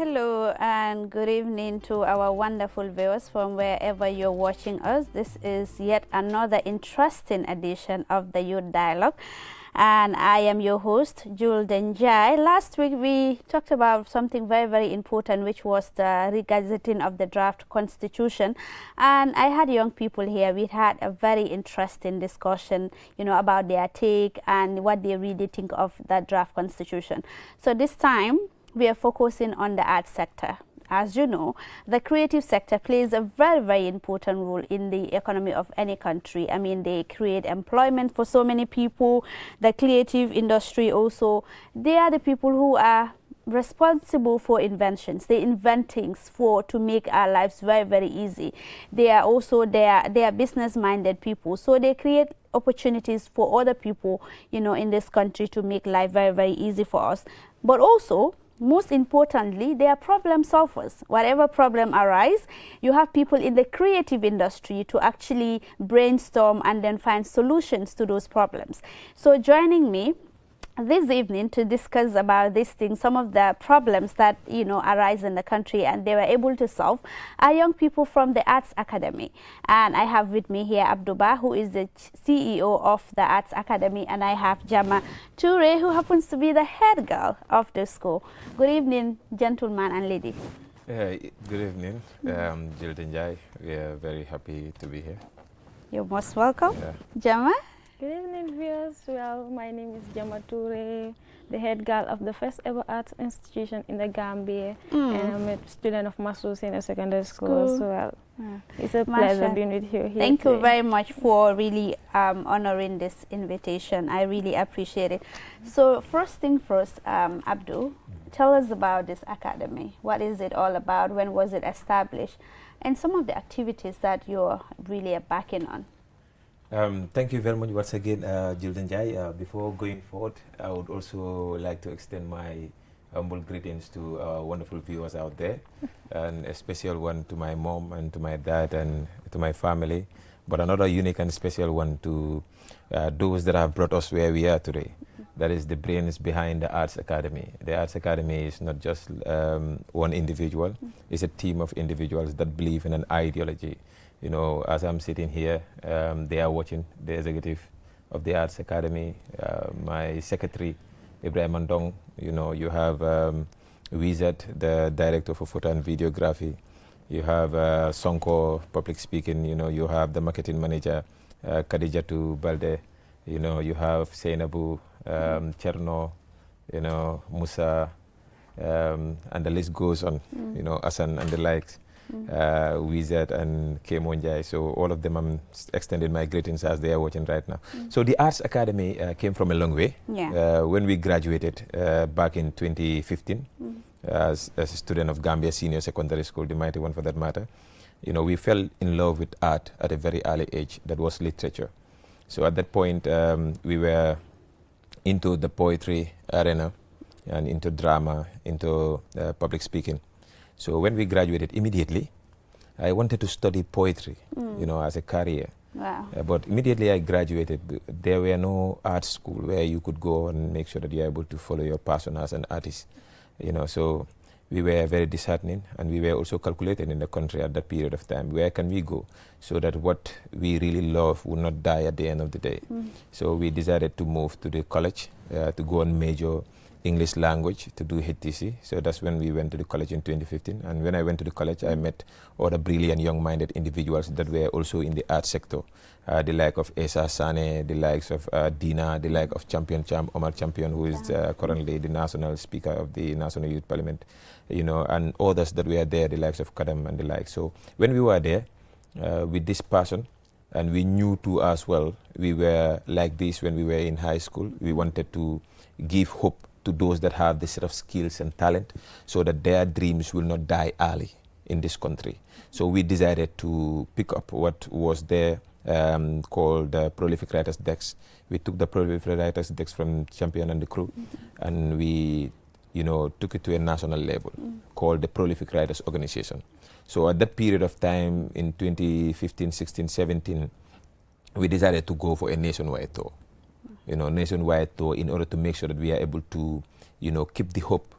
Hello and good evening to our wonderful viewers from wherever you're watching us. This is yet another interesting edition of the Youth Dialogue. And I am your host, Jul Denjai. Last week we talked about something very, very important, which was the regazetting of the draft constitution. And I had young people here. We had a very interesting discussion, about their take and what they really think of that draft constitution. So this time we are focusing on the arts sector. As you know, the creative sector plays a very, very important role in the economy of any country. I mean, they create employment for so many people. The creative industry also, they are the people who are responsible for inventions. They invent things to make our lives very, very easy. They are also they are business-minded people, so they create opportunities for other people, in this country to make life very, very easy for us. But also, most importantly, they are problem solvers. Whatever problem arises, you have people in the creative industry to actually brainstorm and then find solutions to those problems. So joining me this evening to discuss about these things, some of the problems that arise in the country and they were able to solve, are young people from the Arts Academy. And I have with me here Abduba, who is the CEO of the Arts Academy, and I have Jama Toure, who happens to be the head girl of the school. Good evening, gentlemen and lady. Good evening, Jill Denjai. We are very happy to be here. You're most welcome. Jama? Good evening, viewers. Well, my name is Jama Toure, the head girl of the first ever arts institution in the Gambia, and I'm a student of Masu Senior Secondary School as well. It's a pleasure being with you here. Thank you very much for really honoring this invitation. I really appreciate it. So first thing first, Abdul, tell us about this academy. What is it all about? When was it established? And some of the activities that you're really backing on. Thank you very much once again, Jill Denjai. Before going forward, I would also like to extend my humble greetings to our wonderful viewers out there, and a special one to my mom and to my dad and to my family, but another unique and special one to those that have brought us where we are today. That is the brains behind the Arts Academy. The Arts Academy is not just one individual, it's a team of individuals that believe in an ideology. As I'm sitting here, they are watching, the executive of the Arts Academy, my secretary, Ibrahim Andong. You have Wizard, the director for photo and videography. You have Sonko, public speaking. You have the marketing manager, Khadijatu Balde. You have Seinabu, Cherno, Musa, and the list goes on, Asan and the likes. Wizard and Kemonjai, so all of them I'm extending my greetings as they are watching right now. So the Arts Academy came from a long way. When we graduated back in 2015 as a student of Gambia Senior Secondary School, the mighty one for that matter, we fell in love with art at a very early age. That was literature. So at that point we were into the poetry arena and into drama, into public speaking. So when we graduated, immediately, I wanted to study poetry, as a career. Wow. But immediately I graduated, there were no art school where you could go and make sure that you're able to follow your passion as an artist. So we were very disheartening, and we were also calculating in the country at that period of time. Where can we go so that what we really love would not die at the end of the day? So we decided to move to the college, to go and major English language, to do HTC. So that's when we went to the college in 2015. And when I went to the college, I met other brilliant young-minded individuals that were also in the art sector. The like of Esa Sane, the likes of Dina, the like of Omar Champion, who is currently the national speaker of the National Youth Parliament, and others that were there, the likes of Kadam and the like. So when we were there with this passion, and we knew too as well, we were like this when we were in high school. We wanted to give hope to those that have this set of skills and talent, so that their dreams will not die early in this country. So we decided to pick up what was there called the Prolific Writers Desk. We took the Prolific Writers Desk from Champion and the crew, and we took it to a national level called the Prolific Writers Organization. So at that period of time in 2015, 16, 17, we decided to go for a nationwide tour. Nationwide tour, in order to make sure that we are able to, keep the hope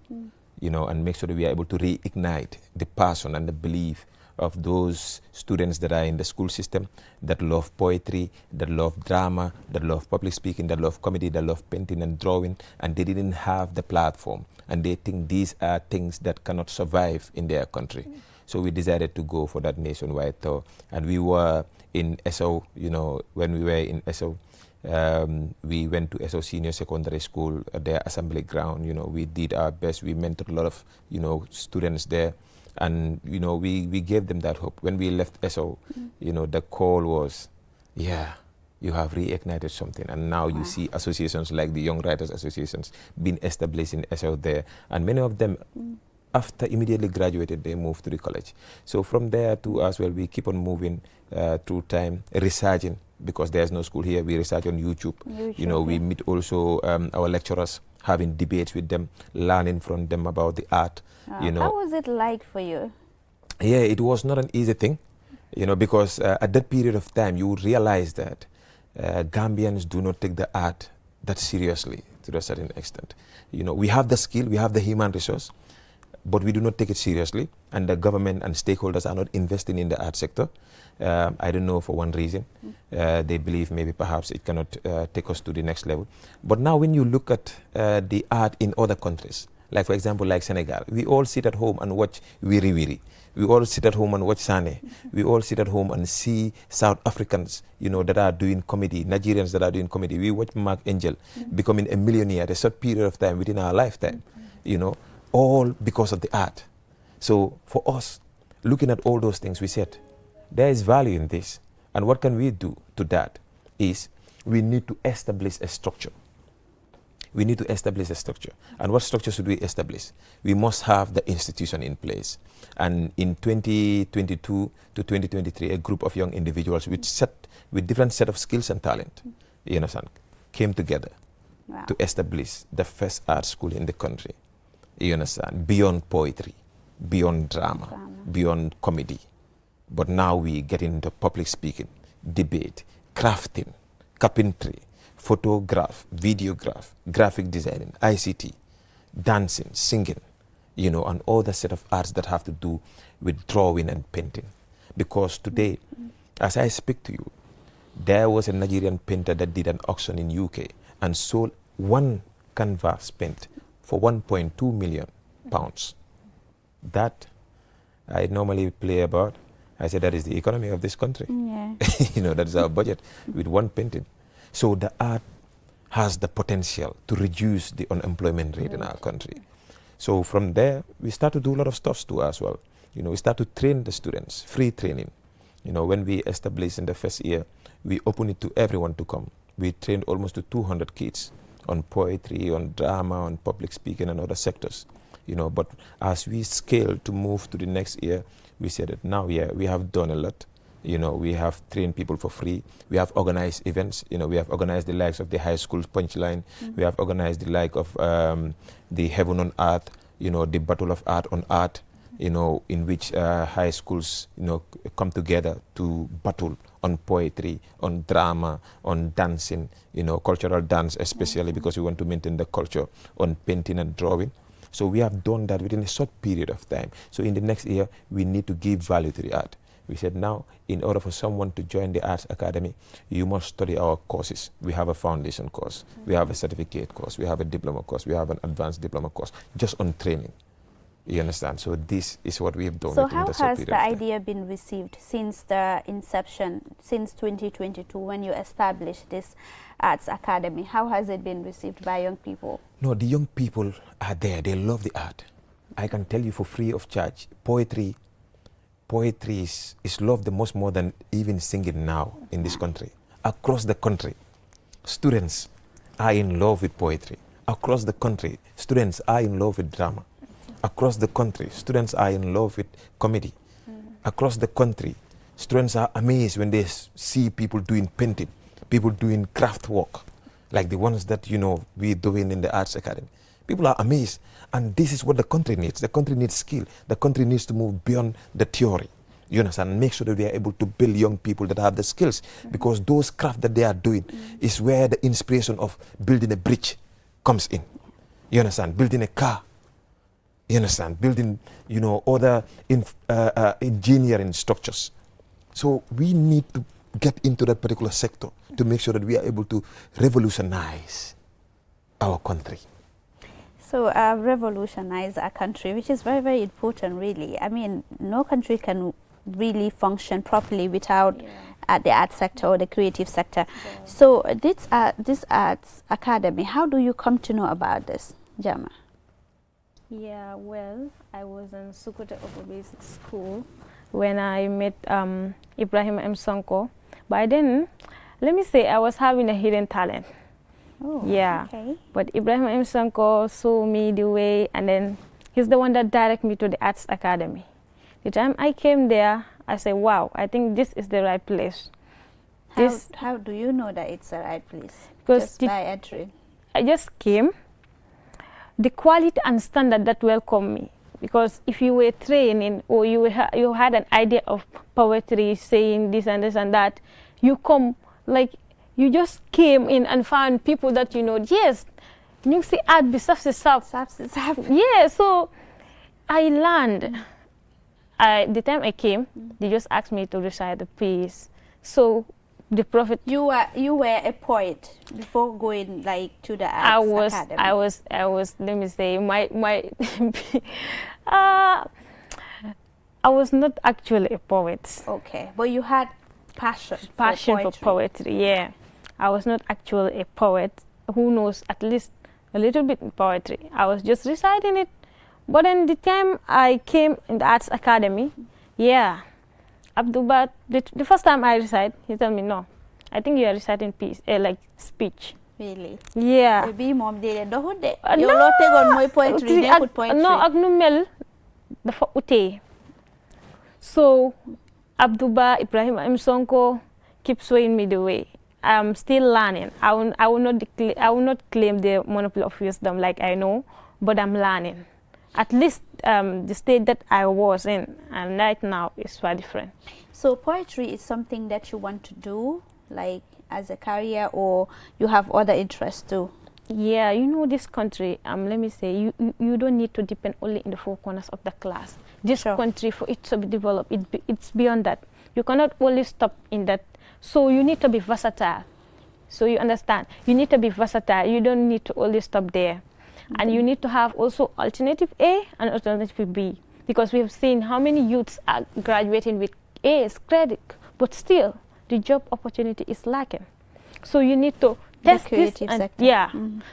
and make sure that we are able to reignite the passion and the belief of those students that are in the school system that love poetry, that love drama, that love public speaking, that love comedy, that love painting and drawing, and they didn't have the platform, and they think these are things that cannot survive in their country. So we decided to go for that nationwide tour, and we were in Esso, when we were in Esso, we went to Esso Senior Secondary School at their assembly ground. We did our best. We mentored a lot of, students there. And, we gave them that hope. When we left Esso, the call was, yeah, you have reignited something. And now you see associations like the Young Writers Associations being established in Esso there. And many of them, after immediately graduated, they moved to the college. So from there too as well, we keep on moving through time, researching, because there's no school here. We research on YouTube. We meet also our lecturers, having debates with them, learning from them about the art. How was it like for you? Yeah, it was not an easy thing, because at that period of time, you would realize that Gambians do not take the art that seriously to a certain extent. We have the skill, we have the human resource, but we do not take it seriously, and the government and stakeholders are not investing in the art sector. I don't know, for one reason. They believe maybe perhaps it cannot take us to the next level. But now when you look at the art in other countries, like for example, like Senegal, we all sit at home and watch Wiri Wiri. We all sit at home and watch Sane. We all sit at home and see South Africans, that are doing comedy, Nigerians that are doing comedy. We watch Mark Angel becoming a millionaire at a short period of time within our lifetime, all because of the art. So for us, looking at all those things, we said, there is value in this. And what can we do to that is we need to establish a structure. We need to establish a structure. And what structure should we establish? We must have the institution in place. And in 2022 to 2023, a group of young individuals with different set of skills and talent, came together to establish the first art school in the country. Beyond poetry, beyond drama, beyond comedy. But now we get into public speaking, debate, crafting, carpentry, photograph, videograph, graphic designing, ICT, dancing, singing, and all the set of arts that have to do with drawing and painting. Because today, as I speak to you, there was a Nigerian painter that did an auction in UK and sold one canvas paint for 1.2 million pounds. That I normally play about. I said that is the economy of this country. Yeah. That is our budget with one painting. So the art has the potential to reduce the unemployment rate in our country. So from there, we start to do a lot of stuff too as well. We start to train the students, free training. When we established in the first year, we opened it to everyone to come. We trained almost to 200 kids on poetry, on drama, on public speaking and other sectors. But as we scale to move to the next year, we said that now, we have done a lot. We have trained people for free. We have organized events. We have organized the likes of the high school punchline. We have organized the like of the Heaven on Art, the Battle of Art on Art, in which high schools, come together to battle on poetry, on drama, on dancing, cultural dance especially because we want to maintain the culture, on painting and drawing. So we have done that within a short period of time. So in the next year, we need to give value to the art. We said now, in order for someone to join the Arts Academy, you must study our courses. We have a foundation course, we have a certificate course, we have a diploma course, we have an advanced diploma course, just on training. You understand? So this is what we have done. So how has the idea been received since the inception, since 2022, when you established this Arts Academy? How has it been received by young people? No, the young people are there. They love the art. I can tell you for free of charge, poetry is loved the most more than even singing now in this country. Across the country, students are in love with poetry. Across the country, students are in love with drama. Across the country, students are in love with comedy. Across the country, students are amazed when they see people doing painting, people doing craft work, like the ones that, we're doing in the Arts Academy. People are amazed. And this is what the country needs. The country needs skill. The country needs to move beyond the theory. You understand? Make sure that we are able to build young people that have the skills. Because those craft that they are doing is where the inspiration of building a bridge comes in. You understand? Building a car. You understand? Building, other engineering structures. So we need to get into that particular sector to make sure that we are able to revolutionize our country. So revolutionize our country, which is very, very important, really. I mean, no country can really function properly without the art sector or the creative sector. Yeah. So this arts academy, how do you come to know about this, Jama? Yeah, well, I was in Sukuta Upper Basic School when I met Ibrahim M. Sonko. By then, let me say I was having a hidden talent. Oh, yeah. Okay. But Ibrahim M. Sonko saw me the way, and then he's the one that directed me to the Arts Academy. The time I came there, I said, wow, I think this is the right place. How do you know that it's the right place? Because just by entering? I just came. The quality and standard that welcomed me. Because if you were training or you had an idea of poetry, saying this and this and that, you come, like, you just came in and found people that yes, you see art be stuff. Yeah, so I learned. The time I came, they just asked me to recite the piece. So the prophet. You were a poet before going to the arts academy. I was. Let me say my. I was not actually a poet. Okay, but you had passion for poetry. Yeah, I was not actually a poet. Who knows at least a little bit in poetry. I was just reciting it. But then the time I came in the Arts Academy, Abdullah, the first time I recite, he told me, no, I think you are reciting like speech. Really? Yeah. Maybe mom did no. You not take on my poetry. No, agnumel the ute. So Abdullah Ibrahim M. Sonko keeps showing me the way. I'm still learning. I will not claim the monopoly of wisdom like I know, but I'm learning. At least the state that I was in, and right now is quite different. So poetry is something that you want to do, like as a career, or you have other interests too? Yeah, this country, let me say, you don't need to depend only in the four corners of the class. This country, for it to be developed, it's beyond that. You cannot only stop in that. So you need to be versatile. So you understand? You need to be versatile. You don't need to only stop there. And you need to have also alternative A and alternative B, because we have seen how many youths are graduating with A's credit, but still the job opportunity is lacking. So you need to test this.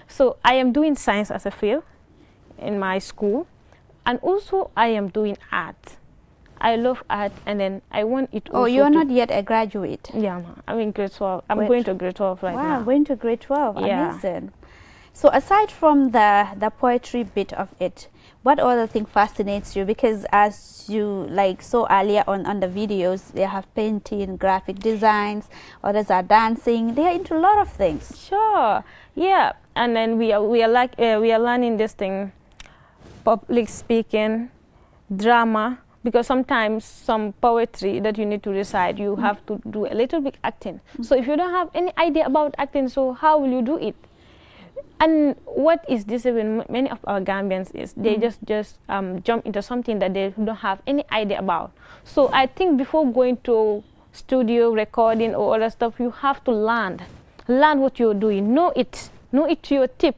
So I am doing science as a field in my school, and also I am doing art. I love art, and then I want it also. Oh, you are not yet a graduate? Yeah, no, I'm in grade 12. I'm going to grade 12 right now. Wow, going to grade 12. Yeah. Amazing. So aside from the poetry bit of it, what other thing fascinates you? Because as you saw earlier on the videos, they have painting, graphic designs, others are dancing. They are into a lot of things. Sure, yeah. And then we are learning this thing, public speaking, drama. Because sometimes some poetry that you need to recite, you have to do a little bit acting. So if you don't have any idea about acting, so how will you do it? And what is this even many of our Gambians is they just jump into something that they don't have any idea about. So I think before going to studio recording or other stuff, you have to learn what you're doing, know it to your tip.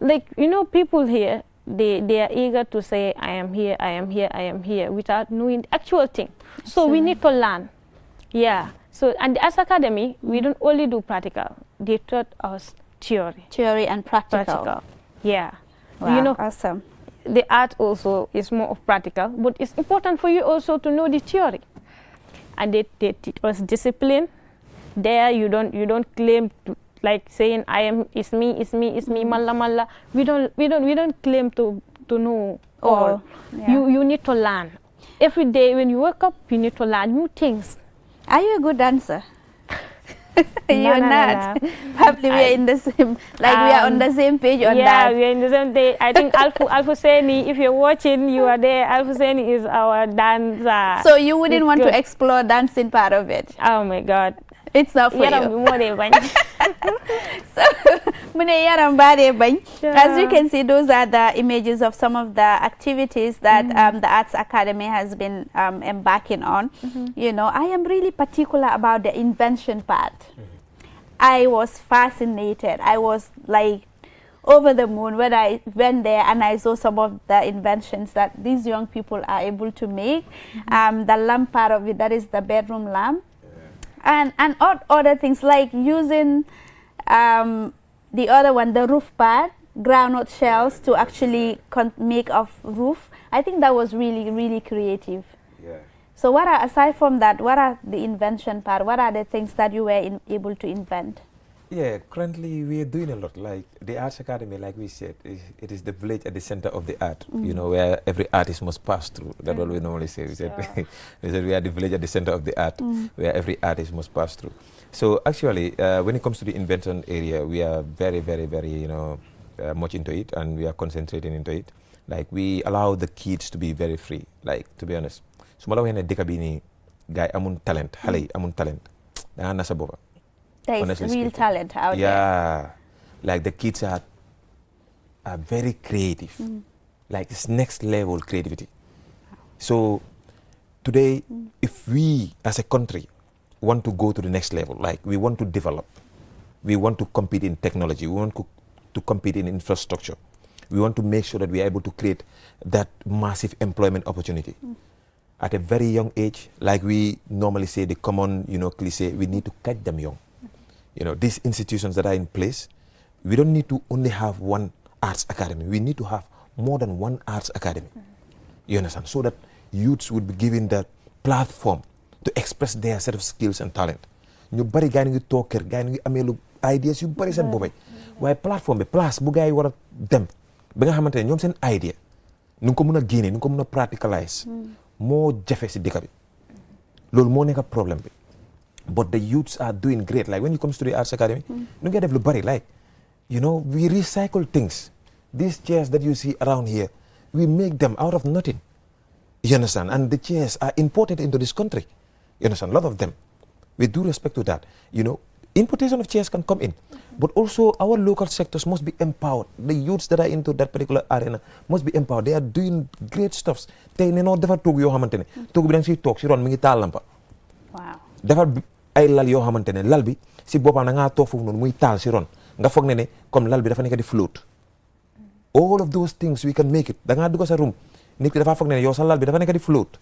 Like people here, they are eager to say I am here without knowing the actual thing. So we need to learn. Yeah. So and as academy, we don't only do practical. They taught us theory and practical. Yeah. Wow, awesome. The art also is more of practical, but it's important for you also to know the theory. And they teach us discipline. There you don't claim to, like saying it's me, malla. We don't claim to know all. Yeah. You need to learn. Every day when you wake up, you need to learn new things. Are you a good dancer? You're not. No. Probably we are in the same, we are on the same page on that. Yeah, we are in the same page. I think Al-Husseini, if you're watching, you are there. Al-Husseini is our dancer. So you wouldn't want to explore dancing part of it? Oh my God. It's not for yaram you. bi moo dee bañ. So, mune yaram ba dee bañ. Yeah. As you can see, those are the images of some of the activities that the Arts Academy has been embarking on. You know, I am really particular about the invention part. I was fascinated. I was like over the moon when I went there and I saw some of the inventions that these young people are able to make. The lamp part of it, that is the bedroom lamp. And other things like using the other one, the roof part, groundnut shells to actually make of roof. I think that was really, really creative. Yeah. So what are, aside from that, what are the invention part? What are the things that you were able to invent? Yeah, currently we are doing a lot. Like the Arts Academy, like we said, it is the village at the center of the art, you know, where every artist must pass through. That's what we normally say. We said, we said we are the village at the center of the art, where every artist must pass through. So actually, when it comes to the invention area, we are very, very, very, you know, much into it, and we are concentrating into it. Like we allow the kids to be very free. Like, to be honest, so mala wena deka bini guy amun talent, hale amun talent. Da nasa boba. There is real talent out there. Yeah, like the kids are very creative. Like it's next level creativity. So today, if we as a country want to go to the next level, like we want to develop, we want to compete in technology, we want to compete in infrastructure, we want to make sure that we are able to create that massive employment opportunity. At a very young age, like we normally say, the common, you know, cliche, we need to catch them young. You know, these institutions that are in place, we don't need to only have one arts academy. We need to have more than one arts academy. You understand? So that youths would be given that platform to express their set of skills and talent. ñu bari gaa ngi toog kër gaa ngi amee lu ideas yu bari seen boppay waaye plateforme bi place bu gaa yi war a dem ba nga xamante ne ñoom seen idea nu nga ko mën a génnee nu nga ko mën a practicalize moo jafe si dëkk bi loolu moo nekk problème bi. But the youths are doing great. Like when it comes to the Arts Academy, you get everybody. Like, you know, we recycle things. These chairs that you see around here, we make them out of nothing. You understand? And the chairs are imported into this country. You understand? A lot of them. With due respect to that, you know, importation of chairs can come in. But also our local sectors must be empowered. The youths that are into that particular arena must be empowered. They are doing great stuffs. Tey ne noo defar toogu yoo xamante ne toogu bi da nga siy toog si ron mi ngi taal lampa. Wow. Defar ay lal yoo xamante ne lal bi si boppam da ngaa toog foofu noonu muy taal si ron nga foog ne comme lal bi dafa nekk di float. All of those things we can make it. Da ngaa dugg sa room nit ki dafa foog ne yow sa lal bi dafa nekk di float.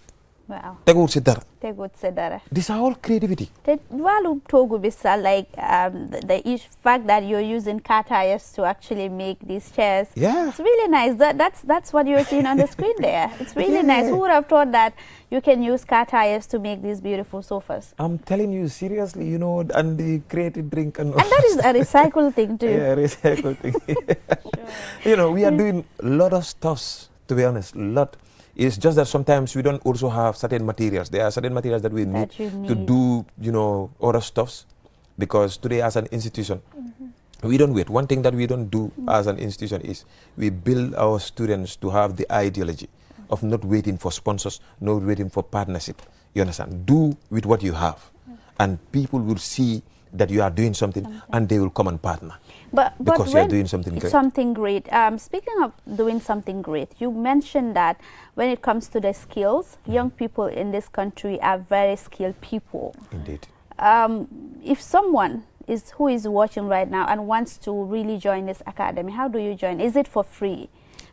Wow. Teguwut si dara. Teguwut si dara. These are all creativity. Te wàllu toogu bi sax like the fact that you're using car tires to actually make these chairs. Yeah. It's really nice. That's what you're seeing on the screen there. It's really nice. Who would have thought that you can use car tires to make these beautiful sofas? I'm telling you seriously, you know, and the creative drink and that is a recycled thing too. Yeah, recycled thing. You know, we are doing a lot of stuffs, to be honest, lot. It's just that sometimes we don't also have certain materials. There are certain materials that we need to do, you know, other stuffs. Because today as an institution, we don't wait. One thing that we don't do as an institution is we build our students to have the ideology of not waiting for sponsors, not waiting for partnership. You understand? Do with what you have. And people will see that you are doing something and they will come and partner. Because you are doing something great. Speaking of doing something great, you mentioned that when it comes to the skills, young people in this country are very skilled people. Indeed. If someone who is watching right now and wants to really join this academy, how do you join? Is it for free?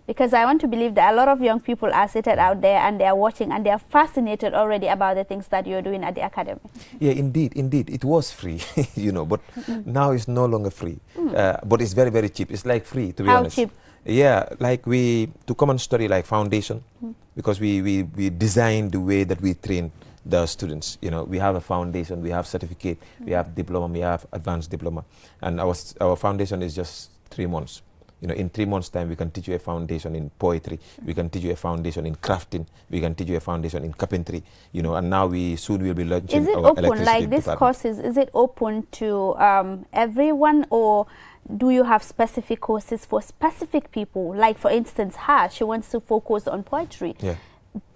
Because I want to believe that a lot of young people are seated out there and they are watching and they are fascinated already about the things that you're doing at the academy. Yeah, indeed. It was free, you know, but now it's no longer free. But it's very, very cheap. It's like free, to be honest. How cheap? Yeah, like to come and study like foundation, because we design the way that we train the students. You know, we have a foundation, we have certificate, we have diploma, we have advanced diploma. And our foundation is just 3 months. You know, in 3 months' time, we can teach you a foundation in poetry. We can teach you a foundation in crafting. We can teach you a foundation in carpentry. You know, and now soon we'll be launching our electricity department. Is it open, like these courses, is it open to everyone, or do you have specific courses for specific people? Like, for instance, she wants to focus on poetry. Yeah.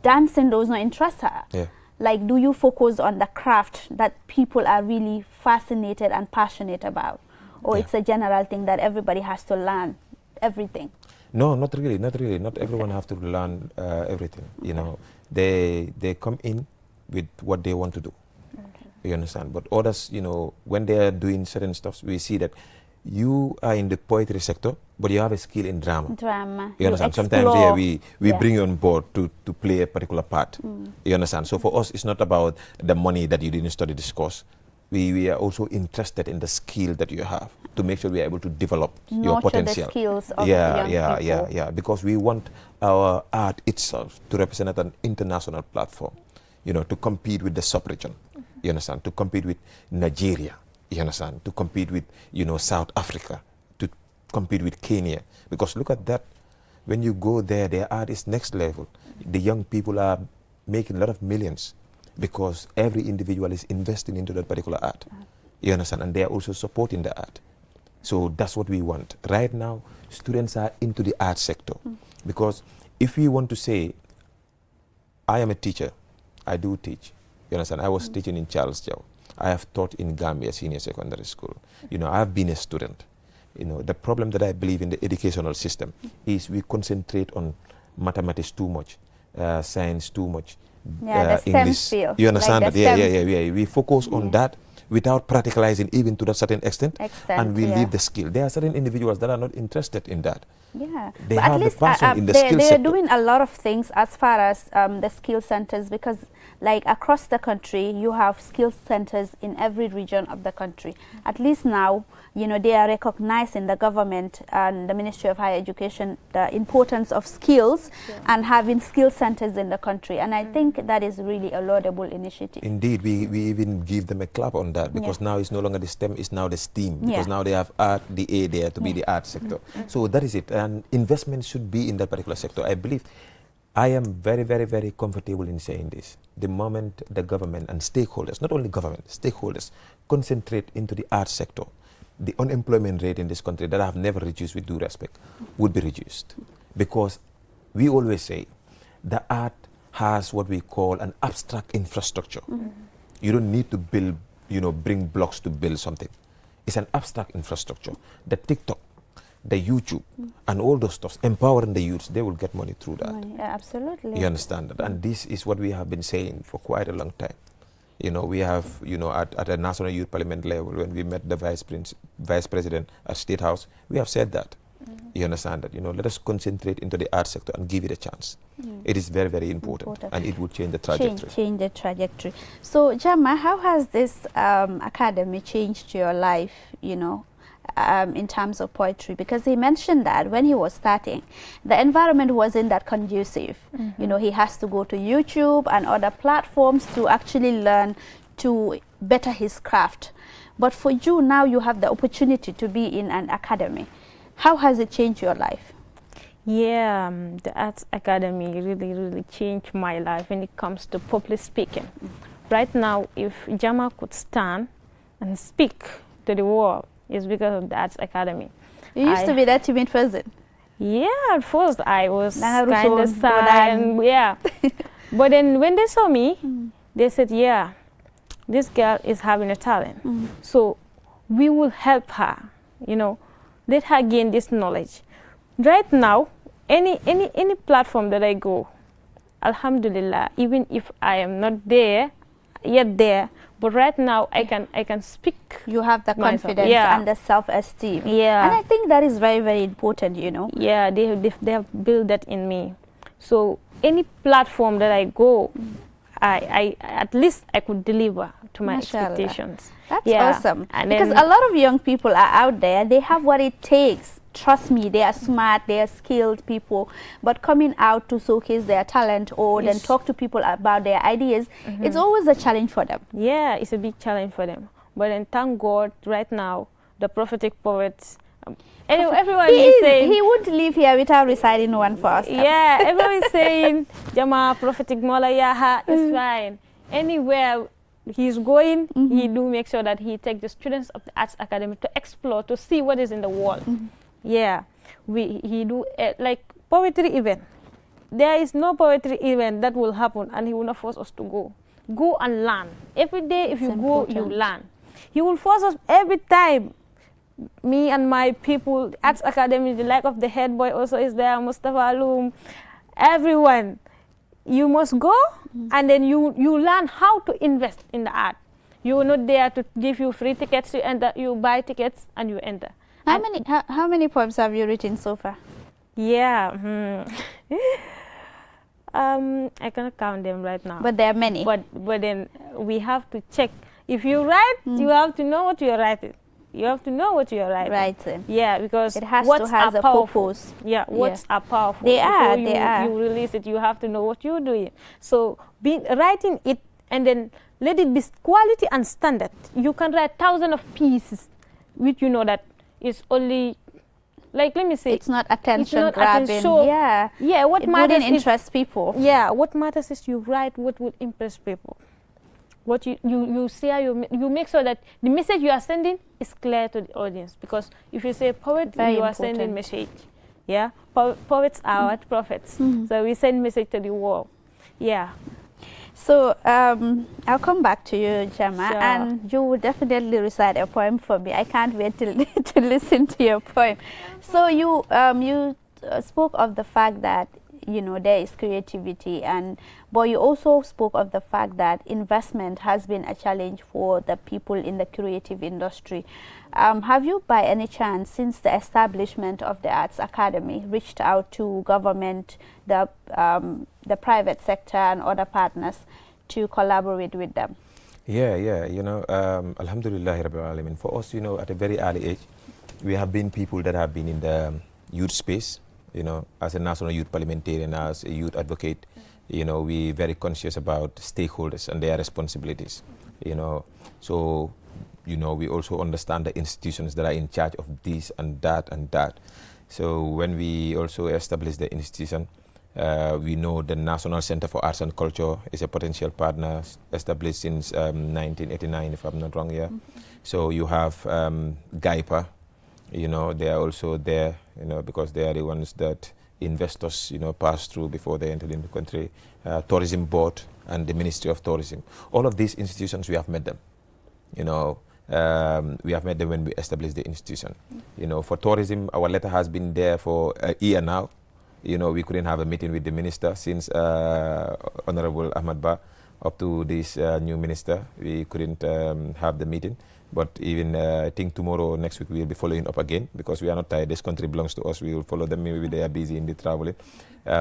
Dancing does not interest her. Yeah. like, do you focus on the craft that people are really fascinated and passionate about, or it's a general thing that everybody has to learn everything? No, not really. Not everyone have to learn everything. You know, they come in with what they want to do. You understand? But others, you know, when they are doing certain stuff, we see that you are in the poetry sector, but you have a skill in drama. You understand? Sometimes we bring you on board to play a particular part. You understand? So for us, it's not about the money that you didn't study this course. We are also interested in the skill that you have to make sure we are able to develop your potential. The skills of young people. Yeah. Because we want our art itself to represent an international platform, you know, to compete with the sub-region. You understand? To compete with Nigeria. You understand? To compete with, you know, South Africa, to compete with Kenya. Because look at that. When you go there, their art is next level. The young people are making a lot of millions because every individual is investing into that particular art. You understand? And they are also supporting the art. So that's what we want. Right now, students are into the art sector. Because if we want to say, I am a teacher, I do teach. You understand? I was teaching in Charles Jow. I have taught in Gambia Senior Secondary School. You know, I have been a student. You know, the problem that I believe in the educational system is we concentrate on mathematics too much, science too much, the STEM English. field. You understand like that? Yeah. We focus on that without practicalizing even to that certain extent, and we leave the skill. There are certain individuals that are not interested in that. Yeah, they but have at least the passion in the skill they are sector. doing a lot of things as far as the skill centers, because like across the country you have skill centers in every region of the country. At least now, you know, they are recognizing, the government and the Ministry of Higher Education, the importance of skills and having skill centers in the country, and I think that is really a laudable initiative. Indeed, we even give them a clap on that, because now it's no longer the STEM, it's now the STEAM, because now they have art, the A there to be the art sector. So that is it, and investment should be in that particular sector. I believe, I am very, very, very comfortable in saying this. The moment the government and stakeholders, not only government, stakeholders, concentrate into the art sector, the unemployment rate in this country that I have never reduced with due respect would be reduced. Because we always say the art has what we call an abstract infrastructure. You don't need to build, you know, bring blocks to build something. It's an abstract infrastructure. The TikTok, the YouTube, and all those stuff, empowering the youths, they will get money through that. Yeah, absolutely. You understand that? And this is what we have been saying for quite a long time. You know, we have, you know, at a National Youth Parliament level, when we met the Vice President at State House, we have said that. You understand that? You know, let us concentrate into the art sector and give it a chance. It is very, very important, and it will change the trajectory. Change the trajectory. So, Jama, how has this academy changed your life, you know, in terms of poetry? Because he mentioned that when he was starting, the environment wasn't that conducive. You know, he has to go to YouTube and other platforms to actually learn to better his craft. But for you now, you have the opportunity to be in an academy. How has it changed your life? Yeah, the Arts Academy really, really changed my life when it comes to public speaking. Right now, if Jama could stand and speak to the world, it's because of the Arts Academy. You used to be that timid person. Yeah, at first I was kind of shy, and but then when they saw me, they said, yeah, this girl is having a talent. So we will help her, you know, let her gain this knowledge. Right now, any platform that I go, Alhamdulillah, even if I am not yet there, but right now I can speak. You have the confidence and the self-esteem. Yeah. And I think that is very, very important, you know. Yeah, they have built that in me. So any platform that I go, I at least I could deliver to my expectations. That's awesome. And because a lot of young people are out there, they have what it takes. Trust me, they are smart, they are skilled people, but coming out to showcase their talent or then talk to people about their ideas, it's always a challenge for them. Yeah, it's a big challenge for them. But then thank God, right now, the prophetic poets, everyone is saying... He won't leave here without reciting one for us. Yeah, everyone is saying, Jama, prophetic Mola Yaha is fine. Anywhere he's going, he do make sure that he takes the students of the Arts Academy to explore, to see what is in the world. Yeah, he do like poetry event. There is no poetry event that will happen and he will not force us to go. go and learn. Every day, if It's you go, you important. learn. He will force us every time. Me and my people, Arts Academy, the like of the head boy also is there, Mustafa Loom, everyone. You must go and then you learn how to invest in the art. You are not there to give you free tickets, you enter, you buy tickets and you enter. How many poems have you written so far? Yeah. I cannot count them right now. But there are many. But then we have to check. If you write, you have to know what you're writing. You have to know what you're writing. Writing. Yeah, because It has words to have are a powerful. purpose. Yeah, words are powerful. They are, Before they are. you release it, you have to know what you're doing. So writing it and then let it be quality and standard. You can write thousands of pieces, which you know that is only, like, let me say, It's not attention not grabbing. attention, so Yeah. yeah, what It matters wouldn't is interest people. yeah, what matters is you write what would impress people. What you say, you make sure that the message you are sending is clear to the audience. Because if you say poet, Very you are sending important. message. Yeah, poets are what prophets. So we send message to the world. Yeah. So I'll come back to you, Jama, Sure. and you will definitely recite a poem for me. I can't wait to listen to your poem. So you spoke of the fact that there is creativity, but you also spoke of the fact that investment has been a challenge for the people in the creative industry. Have you, by any chance, since the establishment of the Arts Academy, reached out to government, the private sector, and other partners to collaborate with them? Yeah. Alhamdulillah Rabbil Alamin. For us, at a very early age, we have been people that have been in the youth space. As a national youth parliamentarian, as a youth advocate, we're very conscious about stakeholders and their responsibilities. So we also understand the institutions that are in charge of this and that and that. So when we also establish the institution, we know the National Center for Arts and Culture is a potential partner established since 1989, if I'm not wrong. Yeah. So you have GAIPA. They are also there, because they are the ones that investors, pass through before they enter in the country. Tourism Board and the Ministry of Tourism. All of these institutions, we have met them. We have met them when we established the institution. For tourism, our letter has been there for a year now. We couldn't have a meeting with the minister since Honorable Ahmad Ba up to this new minister. We couldn't have the meeting. But even I think tomorrow or next week we will be following up again, because we are not tired. This country belongs to us. We will follow them. Maybe they are busy in the traveling.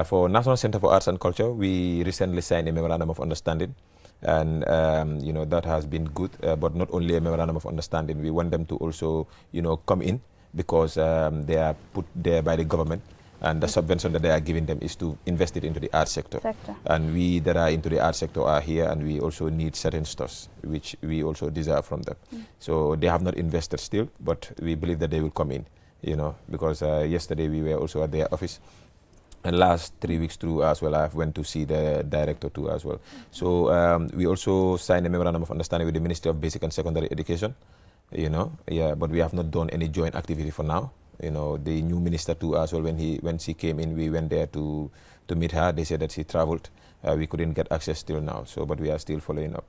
For National Center for Arts and Culture, we recently signed a memorandum of understanding. And, that has been good. But not only a memorandum of understanding, we want them to also, come in, because they are put there by the government. And the subvention that they are giving them is to invest it into the art sector. And we that are into the art sector are here, and we also need certain stuffs, which we also desire from them. So they have not invested still, but we believe that they will come in, because yesterday we were also at their office. And last 3 weeks through as well, I went to see the director too as well. So we also signed a memorandum of understanding with the Ministry of Basic and Secondary Education, but we have not done any joint activity for now. The new minister too as well, when she came in, we went there to meet her. They said that she traveled. We couldn't get access till now, but we are still following up.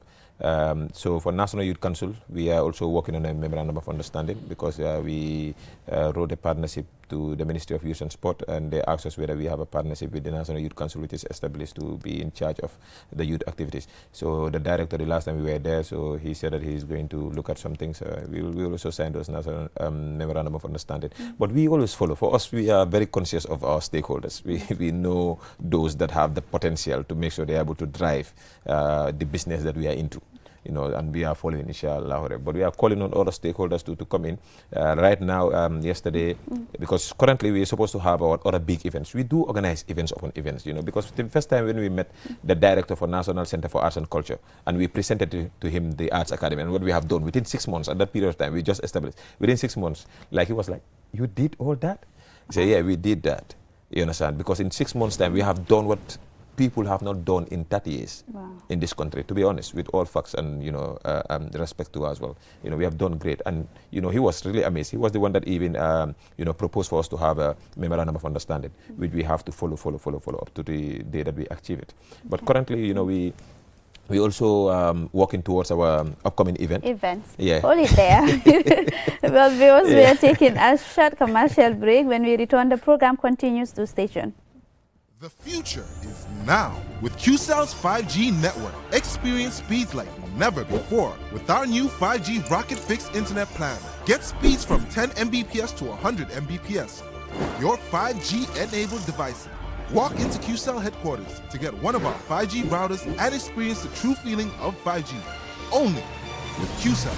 So for National Youth Council, we are also working on a memorandum of understanding, because we wrote a partnership to the Ministry of Youth and Sport, and they asked us whether we have a partnership with the National Youth Council, which is established to be in charge of the youth activities. So the director, the last time we were there, so he said that he is going to look at some things. We will also sign those national memorandum of understanding. But we always follow. For us, we are very conscious of our stakeholders. We know those that have the potential to make sure they are able to drive the business that we are into. And we are following, inshallah. But we are calling on other stakeholders to come in. Right now, yesterday, because currently we are supposed to have our other big events. We do organize events upon events, because the first time when we met the director for National Center for Arts and Culture, and we presented to him the Arts Academy and what we have done within 6 months, at that period of time, we just established. Within 6 months, he was like, "You did all that?" He said, "Yeah, we did that." You understand? Because in 6 months' time, we have done what people have not done in 30 years in this country, to be honest, with all facts and, respect to as well. We have done great. And, he was really amazed. He was the one that even, proposed for us to have a memorandum of understanding, which we have to follow up to the day that we achieve it. But currently, We also working towards our upcoming event. Events. Yeah. Hold it there. Well, viewers, we are taking a short commercial break. When we return, the program continues. To stay tuned. The future is now with QCell's 5G network. Experience speeds like never before with our new 5G Rocket Fixed Internet plan. Get speeds from 10 Mbps to 100 Mbps. Your 5G-enabled devices. Walk into QCell headquarters to get one of our 5G routers and experience the true feeling of 5G. Only with QCell.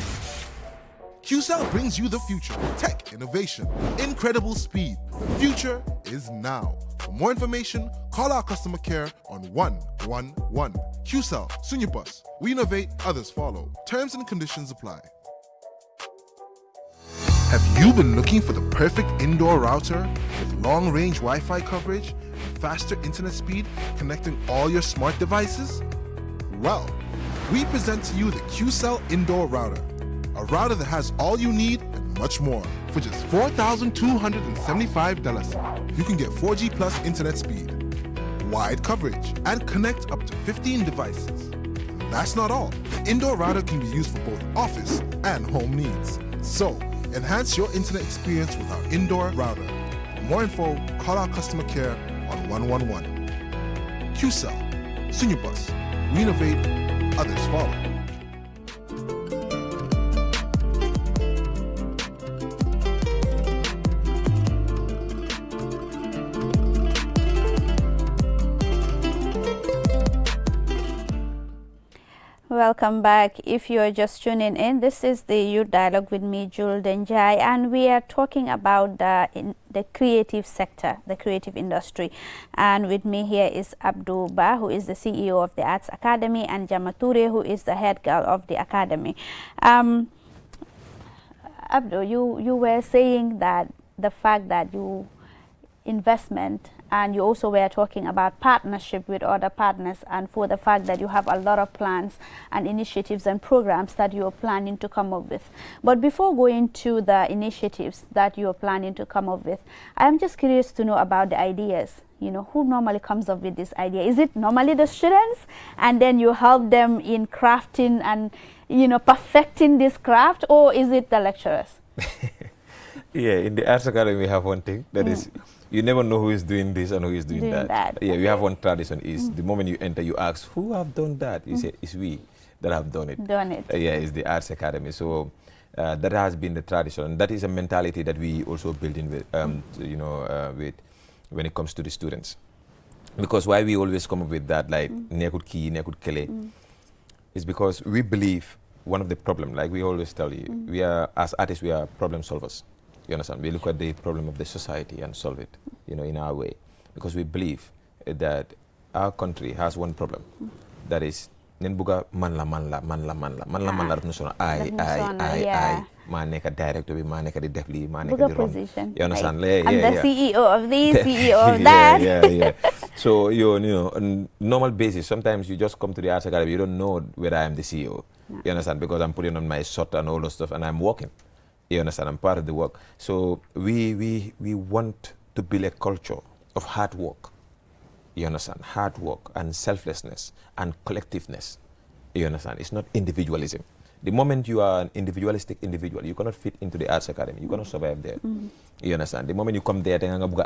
QCell brings you the future. Tech, innovation, incredible speed. The future is now. For more information, call our customer care on 111. QCell, Sunyabus. We innovate, others follow. Terms and conditions apply. Have you been looking for the perfect indoor router with long-range Wi-Fi coverage and faster internet speed connecting all your smart devices? Well, we present to you the QCell Indoor Router, a router that has all you need and much more. For just $4,275, you can get 4G plus internet speed, wide coverage, and connect up to 15 devices. And that's not all. The indoor router can be used for both office and home needs. So, enhance your internet experience with our indoor router. For more info, call our customer care on 111. QCell, Sunyabus. We innovate, others follow. Welcome back. If you are just tuning in, this is the Youth Dialogue with me, Jul Denjai, and we are talking about the creative sector, the creative industry. And with me here is Abdou Ba, who is the CEO of the Arts Academy, and Jamature, who is the head girl of the academy. Abdou, you were saying that the fact that you investment, and you also were talking about partnership with other partners, and for the fact that you have a lot of plans and initiatives and programs that you are planning to come up with. But before going to the initiatives that you are planning to come up with, I'm just curious to know about the ideas. You know, who normally comes up with this idea? Is it normally the students, and then you help them in crafting and, you know, perfecting this craft, or is it the lecturers? Yeah, in the Arts Academy we have one thing that is, you never know who is doing this and who is doing that. Yeah, we have one tradition is the moment you enter, you ask, who have done that? You say, it's we that have done it. Yeah, it's the Arts Academy. So that has been the tradition. And that is a mentality that we also build in with, you know, with when it comes to the students. Because why we always come up with that, like, nekut ki, nekut kele, is because we believe one of the problem, like we always tell you, we are, as artists, we are problem solvers. You understand? We look at the problem of the society and solve it, you know, in our way. Because we believe that our country has one problem. That is, nenbuga manla. I. Ma neka director bi, ma neka di defli, ma neka di rom. You understand? Like, I'm the CEO of this, CEO of that. Yeah. So, you know, on normal basis, sometimes you just come to the Arts Academy, you don't know whether I am the CEO. No. You understand? Because I'm putting on my shirt and all those stuff, and I'm working. You understand? I'm part of the work. So we want to build a culture of hard work. You understand? Hard work and selflessness and collectiveness. You understand? It's not individualism. The moment you are an individualistic individual, you cannot fit into the Arts Academy. You cannot survive there. You understand? The moment you come there,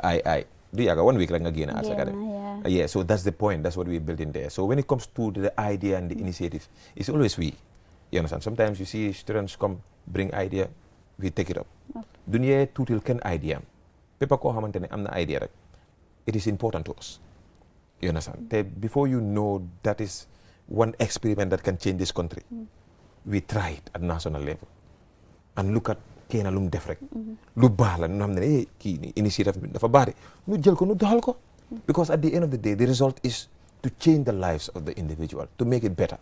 I. Do you have 1 week like again Arts Academy? Yeah. So that's the point. That's what we built in there. So when it comes to the idea and the initiative, it's always we. You understand? Sometimes you see students come, bring idea, we take it up. Dunya tutil ken idea. Pepa ko hamantene amna idea. It is important to us. You understand? Before you know that is one experiment that can change this country, we try it at national level and look at kena lum def rek lu baax la ñu xamne ki ni initiative dafa bari ñu jël ko ñu doxal ko, because at the end of the day the result is to change the lives of the individual, to make it better.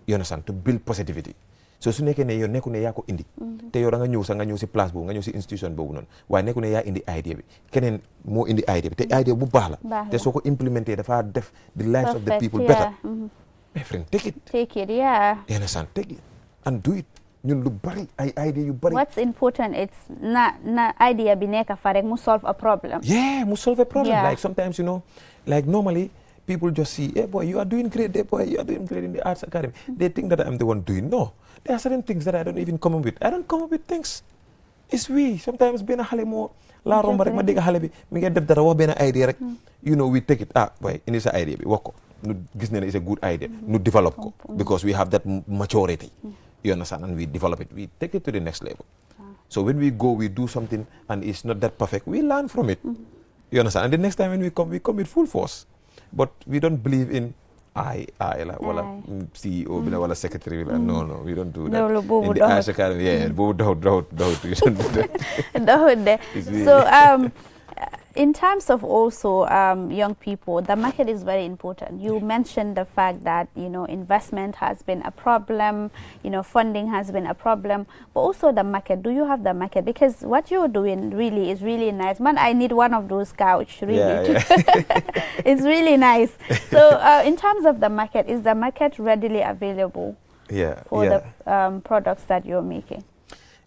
You understand? To build positivity. So su nekkee ne yow nekku ne yaa ko indi te yow da nga ñëw sax nga ñëw si place boobu, nga ñëw si institution boobu noonu, waaye nekku ne yaa indi idea bi, keneen moo indi idea bi te idea bu baax la te soo ko implémenté dafa def the lives of the people better. My friend, take it. Yeah. You understand? Take it and do it. ñun lu bari ay idea yu bari. What's important, it's na idea bi nekk fa rek mu solve a problem. Yeah, mu solve a problem. Like sometimes, you know, like normally people just see, hey boy, you are doing great, hey boy, you are doing great in the Arts Academy. They think that I'm the one doing. No, there are certain things that I don't even come up with. I don't come up with things. It's we. Sometimes being a xale moo laa romb rek ma dégg xale bi mi ngi def dara wax benn idea rek. You know, we take it, boy, indi sa idea bi wax ko. Nu gis ne it's a good idea. Nu develop ko. Because we have that maturity. You understand? And we develop it. We take it to the next level. So when we go, we do something and it's not that perfect, we learn from it. You understand? And the next time when we come with full force. But we don't believe in like wala CEO bi la wala secretary bi la. No, we don't do that. No, in the Arts Academy, yeah, boobu dohut. We don't do that. Dohut de. So in terms of also young people, the market is very important. You mentioned the fact that, you know, investment has been a problem, you know, funding has been a problem, but also the market. Do you have the market? Because what you're doing really is really nice. Man, I need one of those couch, really. Yeah. It's really nice. So in terms of the market, is the market readily available for the products that you're making?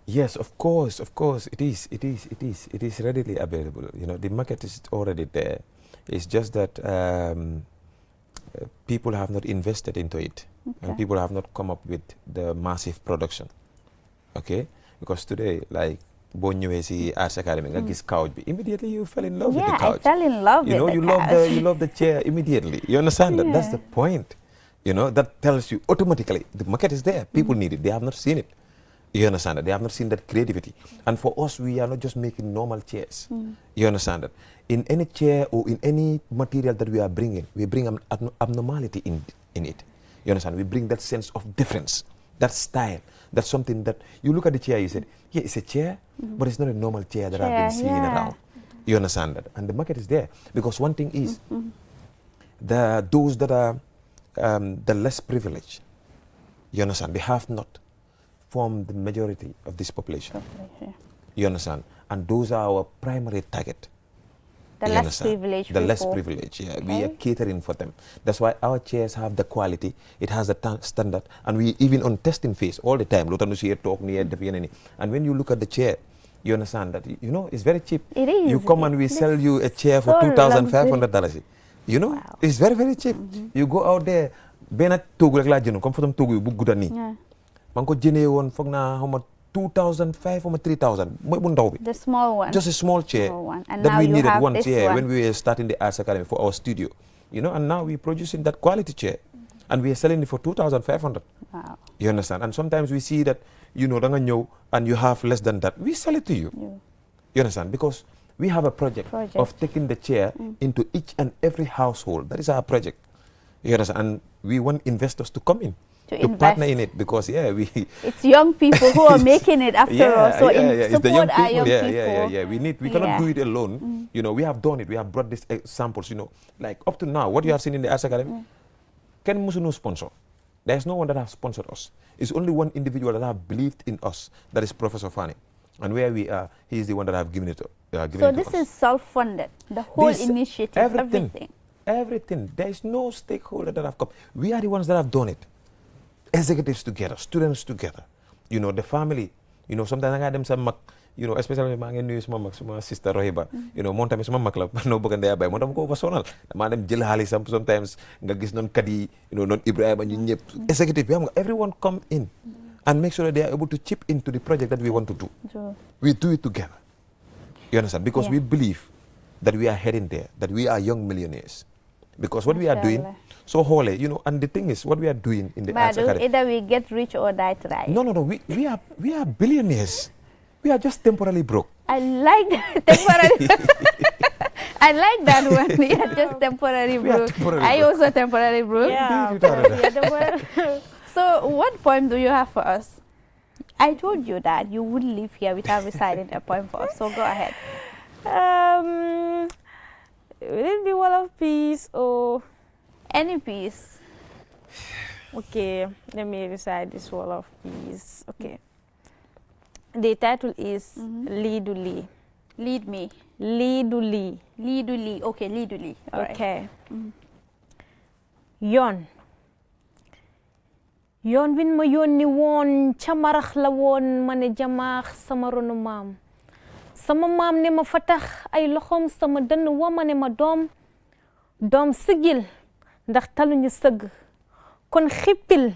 Yes, of course, it is readily available. You know, the market is already there. It's just that people have not invested into it, and people have not come up with the massive production. Okay, because today, like boo ñëwee si Arts Academy nga gis couch bi, immediately you fell in love with the couch. I fell in love with the couch. You love the chair immediately. You understand that? That's the point. You know, that tells you automatically the market is there. People need it. They have not seen it. You understand that? They have not seen that creativity. And for us, we are not just making normal chairs. You understand that? In any chair or in any material that we are bringing, we bring an abnormality in it. You understand? We bring that sense of difference, that style. That's something that you look at the chair, you said, yeah, it's a chair, but it's not a normal chair that I've been seeing around. You understand that? And the market is there. Because one thing is, those that are the less privileged, you understand, they have not form the majority of this population. You understand? And those are our primary target. The less privileged. The less privileged, yeah. Okay. We are catering for them. That's why our chairs have the quality. It has the standard. And we even on testing phase all the time. And when you look at the chair, you understand that, you know, it's very cheap. It is. You come and we sell you a chair for $2,500. You know, it's very, very cheap. You go out there, man ko jënee woon foog naa xaw ma 2,500 or 3,000 mooy bu ndaw bi. The small one. Just a small chair. And that now we you needed have once, this one. when we were starting the Arts Academy for our studio. You know, and now we're producing that quality chair. And we are selling it for 2,500. Wow. You understand? And sometimes we see that, you know, danga ñëw and you have less than that. We sell it to you. You understand? Because we have a project. Of taking the chair into each and every household. That is our project. You understand? And we want investors to come in. To partner in it, because it's young people who are making it after all. So in support our young people. We cannot do it alone. You know, we have done it. We have brought these examples. You know, like up to now, what you have seen in the Arts Academy, Ken Musunu sponsor. There is no one that has sponsored us. It's only one individual that have believed in us. That is Professor Fani, and where we are, he is the one that have given it. So this is self-funded. The whole initiative, everything. There is no stakeholder that have come. We are the ones that have done it. Executives together, students together, you know, the family, you know, sometimes I got them some, you know, especially my sister Rohiba, you know, sometimes my makla no bogan there by montam ko personal. Madam Jill Hali sometimes gagis non kadi, you know, non Ibrahim and you executive, everyone come in and make sure that they are able to chip into the project that we want to do. We do it together. You understand? Because we believe that we are heading there, that we are young millionaires. Because what we are doing, so holy, you know, and the thing is, what we are doing in the Arts Academy, either we get rich or die trying. No, we are billionaires. We are just temporarily broke. I like that temporary. I like that one. We are just temporary broke. I also temporary broke. Yeah. So, what poem do you have for us? I told you that you wouldn't live here without reciting a poem for us. So go ahead. Will it be Wall of Peace or any piece? Okay, let me recite this Wall of Peace. Okay. The title is Liduli. Lead me. Liduli. Liduli. Okay, Liduli. Okay. Yon. Yon win ma yoni won chamarax la won mané jamaax sama ronu mam. Sama mam ne ma fatax ay loxom sama dënn wa ma ne ma doom sigil ndax taluñu sëgg kon xippil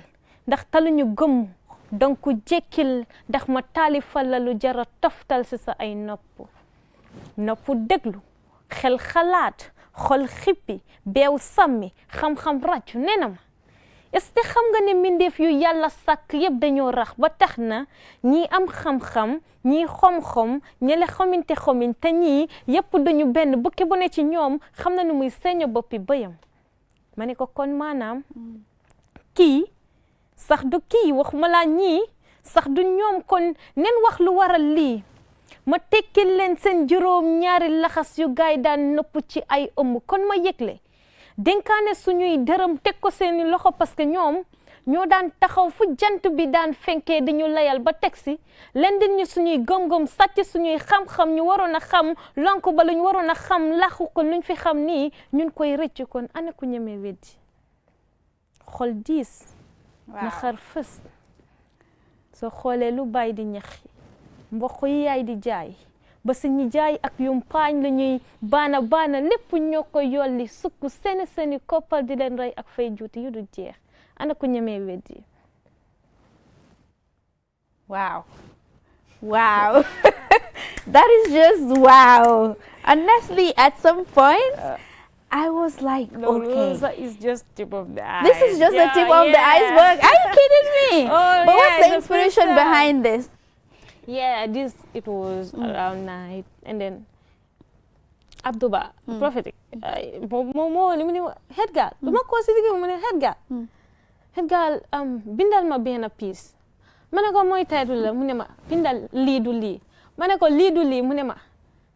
ndax taluñu gëm donc jekkil ndax ma taalifal la lu jara toftal si sa ay nopp déglu xel xalaat xol xippi beew sàmmi xam-xam ràccu nee na ma est-ce que xam nga ne mbindeef yu yàlla sàkk yëpp dañoo rax ba tax na ñii am xam-xam ñii xom-xom ñele xomin te ñii yëpp dañu benn bukki bu ne ci ñoom xam na nu muy seeño boppi bëyam ma ne ko kon maanaam kii sax du kii waxuma laa ñii sax du ñoom kon nen wax lu waral lii ma tekkil leen seen juróom ñaari laxas yu gaay daan nëpp ci ay ëmb kon ma yëgle dénkaane suñuy dërëm teg ko seeni loxo parce que ñoom ñoo daan taxaw fu jant bi daan fenkee di ñu layal ba teg si leen di ñu suñuy gëm-gëm sàcc suñuy xam-xam ñu waroon a xam lonk ba luñ waroon a xam laxu ko luñ fi xam nii ñun koy rëcc kon ana ku ñemee weddi xol diis na xar fës soo xoolee lu bàyyi di ñax mboq yi yaay di jaay ba si ñi jaay ak yumpaañ la ñuy baana lépp ñoo ko yolli sukk seeni koppal di leen rey ak fay juuti yu du jeex ana ku ñemee weddi wow that is just wow. Honestly, at some point I was like, okay, is just tip of the iceberg. This is just the tip of the iceberg. Are you kidding me? Oh, but what's the inspiration behind this? Yeah, it was around night, and then Abduba, prophetic. Head girl. Head girl, bindal ma benn piece. Mana ko moy title la mune ma bindal lii du lii. Mana ko lii du lii mune ma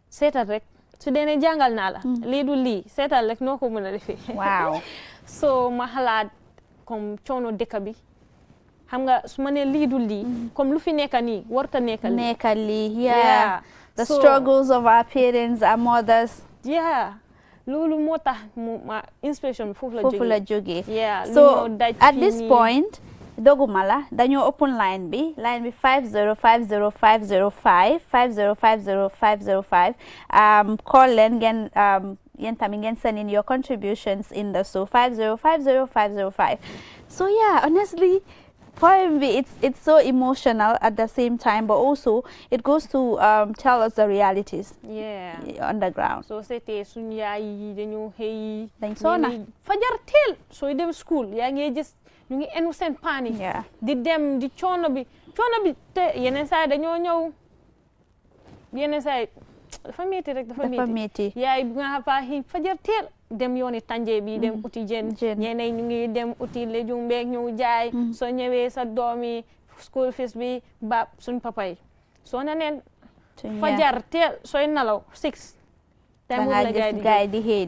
seetal rek su dee ne jàngal naa la. lii du lii seetal rek noo ko mën a defee. Wow. So ma xalaat comme coono dëkk bi. Xam nga su ma ne lii du lii comme lu fi nekk nii warta nekk lii. Yeah. The struggles of our parents, our mothers. Yeah. Loolu moo tax ma inspiration foofu la jógee. Yeah. So at this point dogumala dañoo open line bi 5050505 call leen ngeen yéen tamit ngeen send in your contributions in the show 5050505. So yeah, honestly poem B, it's so emotional at the same time, but also it goes to tell us the realities on the ground. So c'était suñu yaay yi dañu xëy dañ soona fajar teel sooy dem school yaa ngi gis ñu ngi enu seen paan yi di dem di coono bi te yeneen saa dañoo ñëw yeneen saa dafa métti rek dafa métti yaay bi nga fa fajar teel dem yooni tànje bi dem uti jën ñeneen ñu ngi dem uti léjum beeg ñëw jaay soo ñëwee sa doomi school fees bi ba suñ papa yi soo na neen fajar teel sooy nalaw 6 danga gis gaay di xëy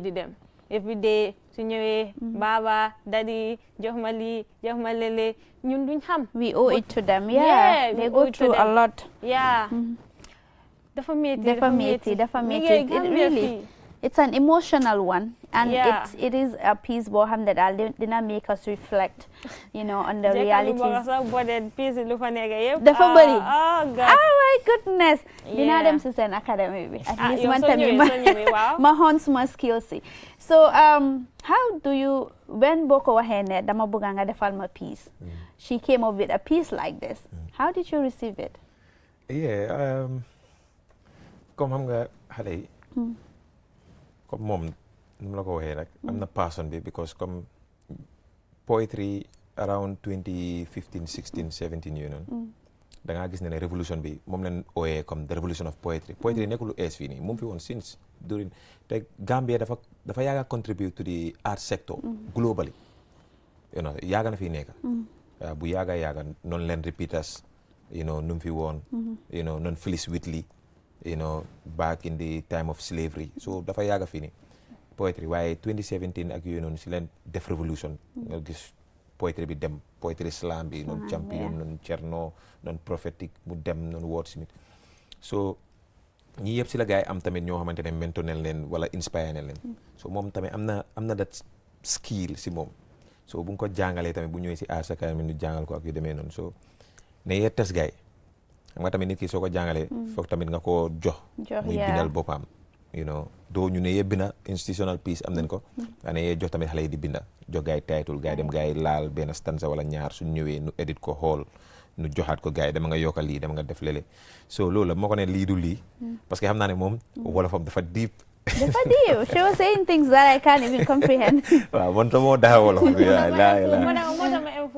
di dem every day su ñëwee baba daddy jox ma lii jox ma lele ñun duñ xam we owe it to them. They go through a lot. dafa métti it really it's an emotional one, and it is a piece boo xam ne daal dina make us reflect, on the realities. dafa bëri. Oh my goodness. Dinaa dem si seen academy bi. At least man tamit ma hone suma skills si. So how do you, when boo ko waxee ne dama bëgg nga defal ma piece, she came up with a piece like this. How did you receive it? Comme xam nga xale yi comme moom nu mu la ko waxee rek am na passion bi because comme poetry around 2015 16 17 yooyu noonu da ngaa gis ne révolution bi moom leen ooyee comme the revolution of poetry nekkul lu ees fii nii mu ngi fi woon since during te Gambia dafa yàgg a contribute to the art sector globally yàgg na fi nekk bu yàgga noonu leen repeaters nu mu fi woon noonu Phyllis Whitley back in the time of slavery. So dafa yàgg fii nii poetry waaye 2017 ak yooyu noonu si leen def révolution nga gis poetry bi dem poetry slam bi noonu champion noonu Cerno noonu prophétique mu dem noonu wordsmith so ñi yëpp si la gars yi am tamit ñoo xamante ne mentor nañ leen wala inspire nañ leen so moom tamit am na that skill si moom so bu nga ko jàngalee tamit bu ñëwee si Arts Academy ñu jàngal ko ak yu demee noonu so ne yee gars yi xam nga tamit nit ki soo ko jàngalee foog tamit nga ko jox muy bindal boppam you know doo ñu ne yee binda institutional piece am nañ ko ane yee jox tamit xale yi di binda jox gaay title gaay dem gaay laal benn stanza wala ñaar suñ ñëwee nu edit ko xool nu joxaat ko gaay dama nga yokkal lii dama nga def lele so loolu la moo ko ne lii du lii parce que xam naa ne moom wolofam dafa deep dafa deep. She was saying things that I can't even comprehend. waaw man tam moo daxa wolof bi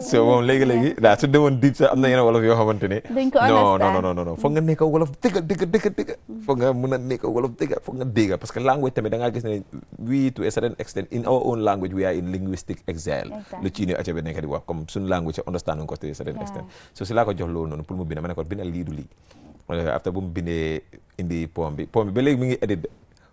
so moom léegi-léegi daa su demoon deep sax am na yeneen wolof yoo xamante ne duñ ko understand non foog nga nekk wolof dëgg foog nga mën a nekk wolof dëgg foog nga dégg parce que language tamit da ngaa gis ne we to a certain extent in our own language we are in linguistic exile lu ci ne acabe nekk di wax comme suñu language understand ko to a certain extent so si laa ko jox loolu noonu pour mu bind ma ne ko bindal lii du lii after bu mu bindee indi poem bi ba léegi mi ngi edit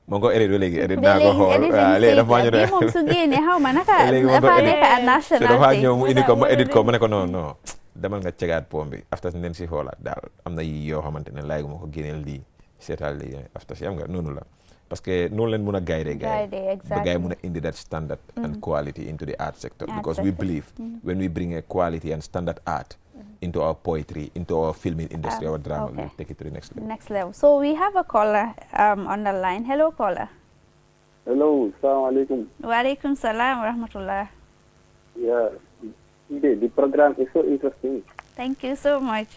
moo ko edit ba léegi edit naa ko xool waaw léegi dafa ñu ne moom su génnee xaw ma naka dafa nekk à national dafa ñëw mu indi ko ma edit ko ma ne ko non demal nga cegaat poem bi after si nen si xoolaat daal am na yi yoo xamante ne laay ma ko génneel lii seetal lii after si am nga noonu la parce que noonu leen mun a guide ba gars yi mun a indi that standard and quality into the art sector because we believe when we bring a quality and standard art into our poetry, into our filming industry, our drama, we'll take it to the next level. Next level. So we have a caller on the line. Hello, caller. Hello, assalamu alaikum. Wa alaikum salam wa rahmatullah. Yeah, the program is so interesting. Thank you so much.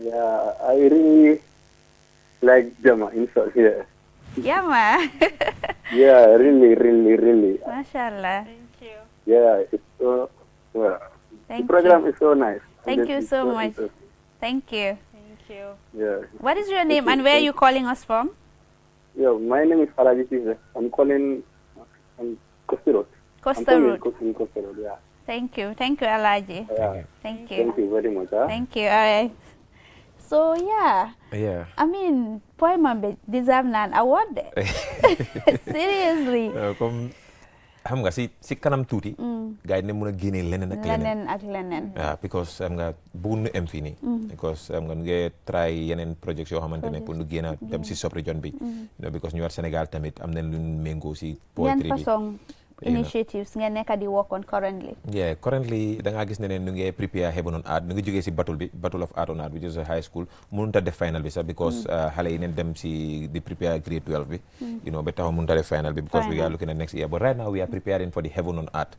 Yeah, I really like Jama inside here. Jama. Yeah, really. MashaAllah. Thank you. Yeah, it's so well. Thank the program you. is so nice. Thank you so much. Thank you. Thank you. Yeah. What is your name and where are you calling us from? Yeah, my name is Faraji Tise. I'm calling from Costa Road. Costa Road. Costa Road, yeah. Thank you, Alaji. Yeah. Thank you. Thank you very much. Huh? Thank you. All right. So yeah. I mean, poem deserve an award. Seriously. xam nga si kanam tuuti. gars yi ne mun a génnee leneen ak leneen. waaw because xam nga bëgg nu em fii nii. because xam nga nu ngi try yeneen projets yoo xamante ne pour nu génn dem si sub-région bi. because ñu war Sénégal tamit am nañ lu méngoo si poetry bi. yan façon initiatives ngeen nekk di work on currently. yeah currently da ngaa gis ne nu ngi prepare Heaven on Art nu ngi jógee si Battle of Art on Art which is a high school mënut a def final bi sax because xale yi neen dem si di prepare grade 12 bi. ba taxaw mënut a def final bi because we are looking at next year but right now we are preparing for the Heaven on Art.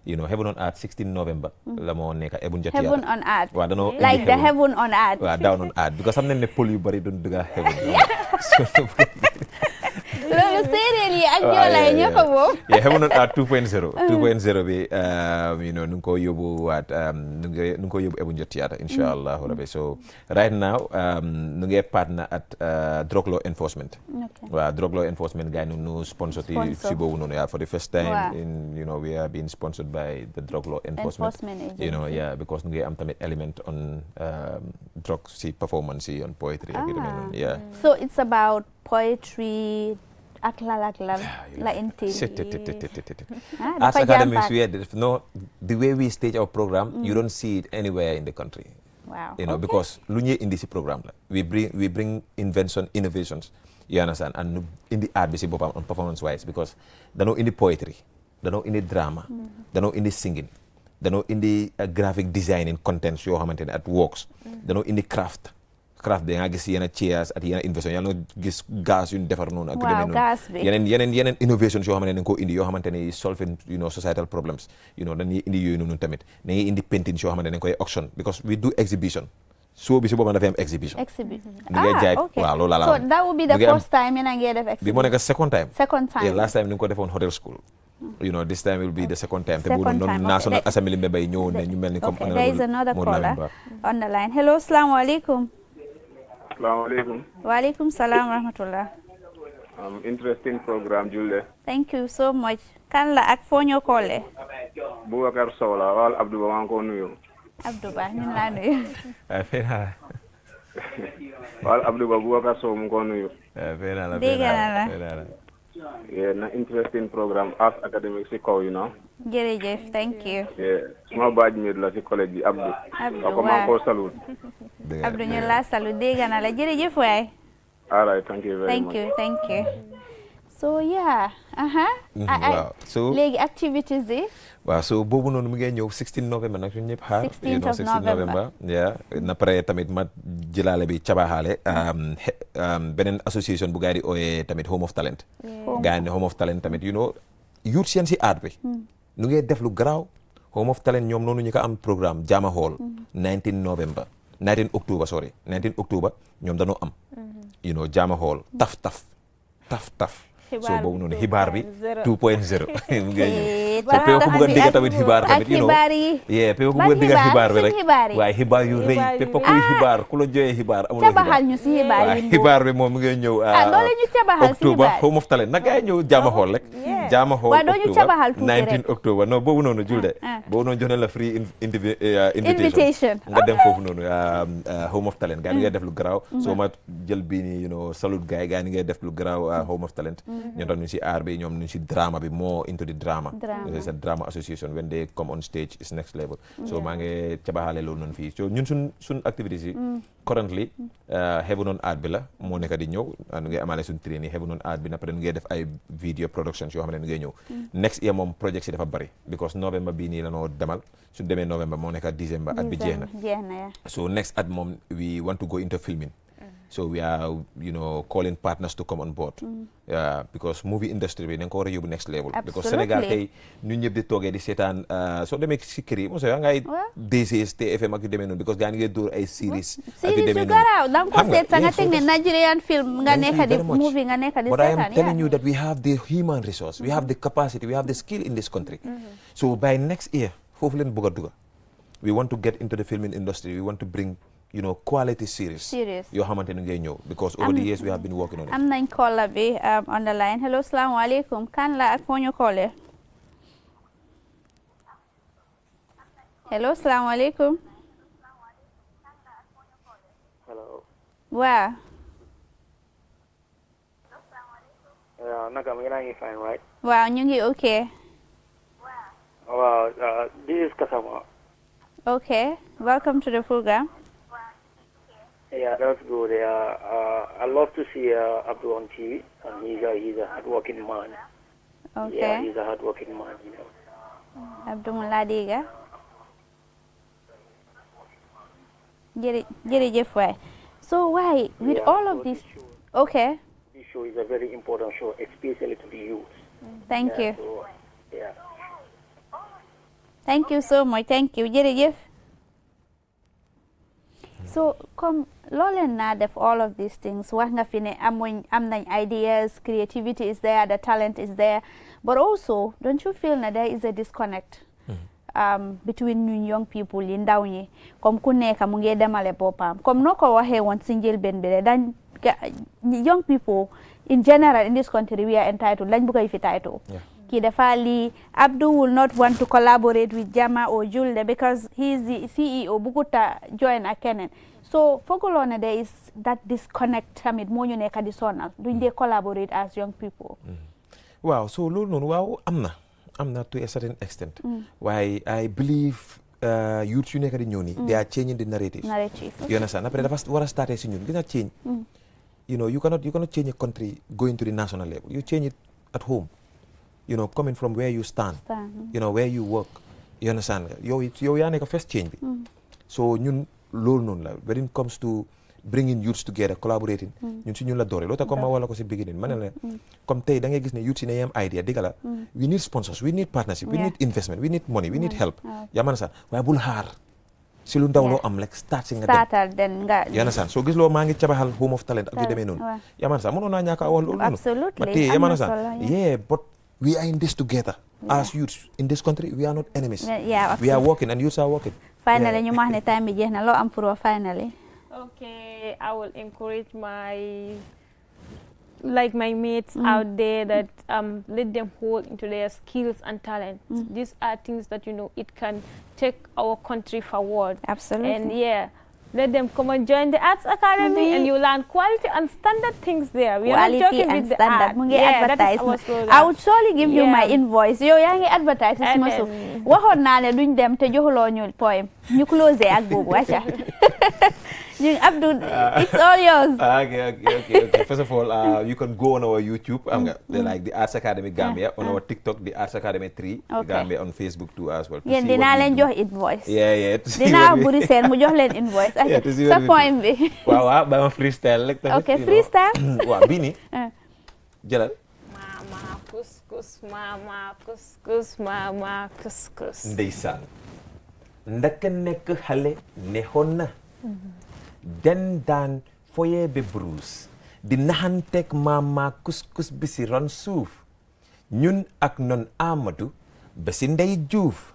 Heaven on Art 16 November. la moo nekk Ebun Jatiya. Heaven on Art. waaw danoo like the Heaven on Art. waaw down on Art because xam nañ ne pël yu bari doon dugg Heaven. loolu séeréer yi ak Joola yi ñëpp a moom. Heaven on Art 2.0. 2.0 bi nu ngi ko yóbbu waat nu ngi ko yóbbu Ebun Jatiya incha allahu rabbi so right now nu ngi partner at drug law enforcement. waaw drug law enforcement gars yi nu sponsor si boobu noonu for the first time we are being sponsored by the drug law enforcement agency. Because nu ngi am tamit element on drug si performance on poetry so it's about poetry ak la entail. As academics, the way we stage our program, you don't see it anywhere in the country. Wow. Because lu ñuy indi si programme la. We bring innovations. You understand? And in the art bi si boppam on performance wise because danoo indi poetry, danoo indi drama, danoo indi singing, danoo indi graphic design in contents yoo xamante ne at works, danoo indi craft bi nga gis yenn chairs at yenn innovation yàlla nga gis gaz yu ñu defar noonu ak yeneen innovations yoo xamante ne dañ koo indi yoo xamante ne solving societal problems dañuy indi yooyu noonu tamit dañuy indi paintings yoo xamante ne dañ koy auction because we do exhibition so bi si boppam dafay am exhibition ngay jaay waaw loolu la so that would be the first time yéen a ngi def exhibition bi moo nekk second time last time ni nga ko defoon hotel school this time will be the second time te bu noonu National Assembly member yi ñëwoon ne ñu mel ni comme there is another caller on the line hello asalaamaaleykum. Walaikum salam rahmatullah. Interesting program, Julie. Thank you so much. Kan la ak foo ñoo koole? Boubacar Sow la wal Abdou Ba maa ngi ko nuyu. Abdou Ba ñu laa nuyu. wal Abdou Ba Boubacar Sow mu ngi ko nuyu. Dégg naa la. na interesting program Art Academic si kaw jërëjëf thank you. suma baaj mi la si collège bi Abdou. Abdou maa ko salut. Abdou ñu la salut dégg naa la jërëjëf waay. All right, thank you very much. Thank you. So yeah. Waaw so léegi activities yi. waaw so boobu noonu mu ngi ñëw 16 November nag ñun ñëpp xaar. 16 November. yeah na pare tamit ma jëlaale bi cabaxaale beneen association bu gaa yi di ooyee tamit Home of Talent. gaa yi ne Home of Talent tamit youth seen si aat bi. nu ngee def lu garaaw Home of Talent ñoom noonu ñu ko am programme Jama Hall 19 October ñoom dañoo am. Jama Hall taf. So boobu noonu xibaar bi 2.0 mu ngi ñëw so pe ko bëgg a dégg tamit xibaar tamit pe ko bëgg a dégg xibaar bi rek waaye xibaar yu rëy pe kuy xibaar ku la joyee xibaar amuloo cabaxal ñu si xibaar yi xibaar bi moom mu ngi ñëw loolu ñu cabaxal si October xibaar Home of Talent nag ay ñëw Jama Hall rek Jama Hall waaw doo ñu cabaxal tuuti rek 19 October non boobu noonu julde boobu noonu jox na la free invitation nga dem foofu noonu Home of Talent gaa yi ngay def lu garaaw soo ma jël bii ni salute gaa yi ngay def lu garaaw Home of Talent ñoom tam ñu si aar bi ñoom ñu si drama bi more into the drama it's a drama association when they come on stage is next level so maa ngi cabaxaale loolu noonu fii so ñun suñ activities yi currently Heaven on Art bi la moo nekk di ñëw nu ngay amaale suñ training Heaven on Art bi après nu ngay def ay video productions yoo xam ne nu ngay ñëw next year moom project si dafa bari because November bii nii la noo demal suñ demee November moo nekk December at bi jeex na so next at moom we want to go into filming so we are calling partners to come on board because movie industry bi dañ ko war a yóbbu next level because Sénégal tey ñun ñëpp di toogee di seetaan soo demee si kër yi mosoo ngay DCS TFM ak yu demee noonu because gaa ngi dóor ay series ak yu demee noonu garaaw da nga ko seet sa nga teg ne Nigerian film nga nekk di movie nga nekk di seetaan but I am telling you that we have the human resource we have the capacity we have the skill in this country so by next year foofu leen bëgg a duga we want to get into the filming industry we want to bring quality series yoo xamante ne ngay ñëw because over the years we have been working on it. am nañ caller bi on the line hello salaamaaleykum kan la ak foo ñu callee hello salaamaaleykum Hello. waaw Naka mi ngi fine, right? waaw ñu ngi okay Wow, this is Kasama. okay welcome to the program. Yeah, that's good. I love to see Abdul on TV, and he's a hardworking man. Okay. Yeah, he's a hardworking man, Abdul Muladiga. Jërëjëf waay. So why with all of this? Okay. This show is a very important show, especially to the youth. Thank you. So, yeah. Thank you so much. Thank you. Jërëjëf. So comme looleen naa def all of these things wax nga fi ne am nañ ideas creativity is there the talent is there but also don't you feel that there is a disconnect between ñun young people yi ndaw ñi comme ku nekk mu ngi demale boppam comme noo ko waxee woon si njëlbeen bi dañ young people in general in this country we are entitled lañ bëgg fi title kii dafa lii Abdul will not want to collaborate with Jama or Julde because he is the CEO buguta join ak keneen so fooguloo ne there is that disconnect tamit moo ñu nekk di sonal duñ dee collaborate as young people. waaw so loolu noonu waaw am na to a certain extent waaye I believe youth yu nekk di ñëw nii they are changing the narrative you understand après dafa war a starté si ñun gis nga change you cannot change a country going to the national level you change it at home coming from where you stand where you work you understand yow yaa nekk first change bi so ñun loolu noonu la when it comes to bringing youths together collaborating ñun si ñun la doore loolu tax comme ma wala ko si beginning ma ne la comme tey da ngay gis ne youths yi ne yam idea digga la we need sponsors we need partnership we need investment we need money we need help yaa man sax waaye bul xaar si lu ndaw loo am rek start si nga dem yaa na sax soo gis loo maa ngi cabaxal Home of Talent ak yu demee noonu yaa man sax mënoon naa ñàkk a wax loolu noonu ma tey yaa man sax but we are in this together as youths in this country we are not enemies we are working and youths are working finally ñu wax ne time bi jeex na loo am pour finally okay I will encourage my mates out there that let them hold into their skills and talents. These are things that it can take our country forward. Absolutely. And let them come and join the Arts Academy and you learn quality and standard things there. We are not joking with the art. That is our slogan. I would surely give you my invoice. Yow yaa ngi advertise si ma waxoon naa ne duñ dem te joxuloo ñu poem ñu close ak boobu wàcca Abdou, it's all yours. Okay. First of all, you can go on our YouTube, like the Arts Academy Gambia, on our TikTok, the Arts Academy 3 Gambia, on Facebook too as well. Yeah, dinaa leen jox invoice. Yeah. Dinaa buri seen mu jox leen invoice. Sa point bi. Waaw, ba ma freestyle rek tamit. Okay, freestyle. Waaw, bii nii. Jëlal. Mama couscous, mama couscous, mama couscous. Ndeysaan. Ndaka nekk xale neexoon na. Den daan foye be Bruce di naxanteeg mama couscous bi si ron suuf ñun ak non Amadou ba si Ndey Juuf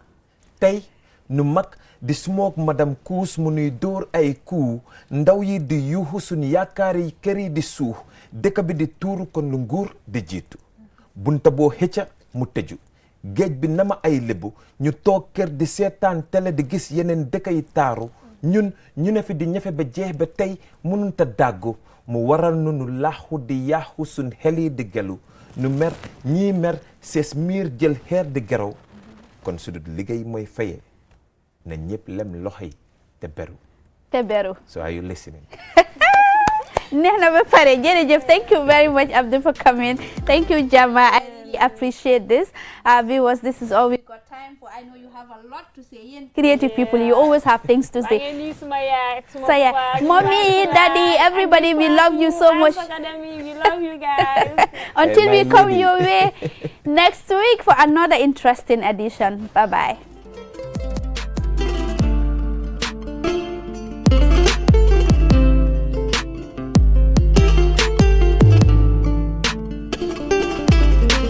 tey nu mag di smoke madame kuus mu nuy dóor ay kuu ndaw yi di yuuxu suñu yaakaar yi kër yi di suux dëkk bi di tuuru kon lu nguur di jiitu bunta boo xëcca mu tëju géej bi nama ay lébu ñu toog kër di seetaan télé di gis yeneen dëkk yi taaru ñun ñu ne fi di ñefe ba jeex ba tey mënunta dàggu mu waral nu laaxu di yaaxu suñ xel yi di gelu nu mer ñii mer sees miir jël xeer di geraw kon su dut liggéey mooy faye na ñëpp lem loxo yi te beru so are you listening neex na ba pare jërëjëf thank you very much Abdou for coming. Thank you Jama, I really appreciate this. Viewers, this is all we got time for. I know you have a lot to say. Creative people, you always have things to say. Mommy, Daddy, everybody, we love you so much. Academy, we love you guys. Until we come your way next week for another interesting edition. Bye-bye.